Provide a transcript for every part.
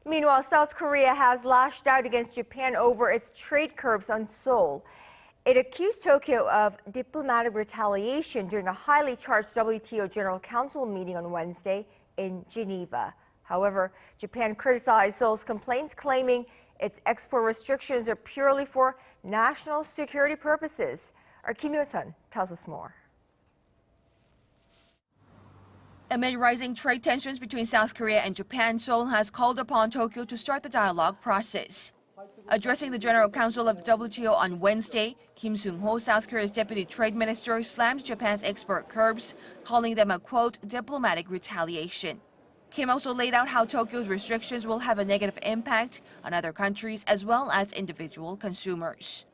Meanwhile, South Korea has lashed out against Japan over its trade curbs on Seoul. It accused Tokyo of diplomatic retaliation during a highly charged WTO General Council meeting on Wednesday in Geneva. However, Japan criticized Seoul's complaints, claiming its export restrictions are purely for national security purposes. Our Hyo-sun tells us more. Amid rising trade tensions between South Korea and Japan, Seoul has called upon Tokyo to start the dialogue process. Addressing the General Council of the WTO on Wednesday, Seung-ho, South Korea's deputy trade minister, slammed Japan's export curbs, calling them a, quote, diplomatic retaliation. Kim also laid out how Tokyo's restrictions will have a negative impact on other countries as well as individual consumers.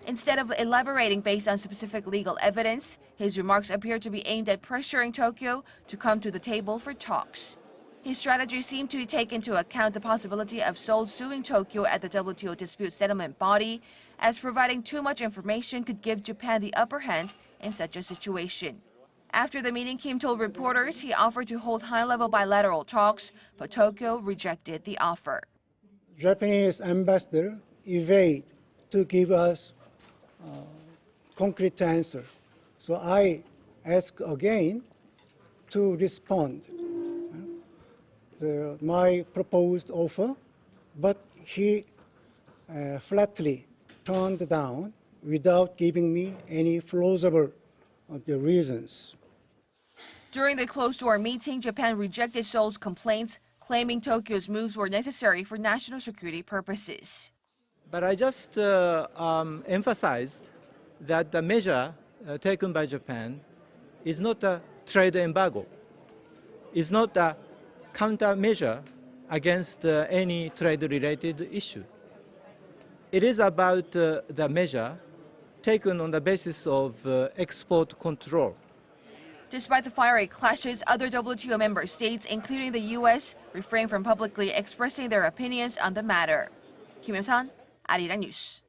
Instead of elaborating based on specific legal evidence, his remarks appear to be aimed at pressuring Tokyo to come to the table for talks. His strategy seemed to take into account the possibility of Seoul suing Tokyo at the WTO dispute settlement body, as providing too much information could give Japan the upper hand in such a situation. After the meeting, Kim told reporters he offered to hold high-level bilateral talks, but Tokyo rejected the offer. Japanese ambassador evaded to give us concrete answer. So I ask again to respond my proposed offer, but he flatly turned down without giving me any plausible reasons. During the closed-door meeting, Japan rejected Seoul's complaints, claiming Tokyo's moves were necessary for national security purposes. But I just emphasized that the measure taken by Japan is not a trade embargo. It's not a countermeasure against any trade-related issue. It is about the measure taken on the basis of export control. Despite the fiery clashes, other WTO member states, including the U.S., refrained from publicly expressing their opinions on the matter. Hyo-sun, Arirang News.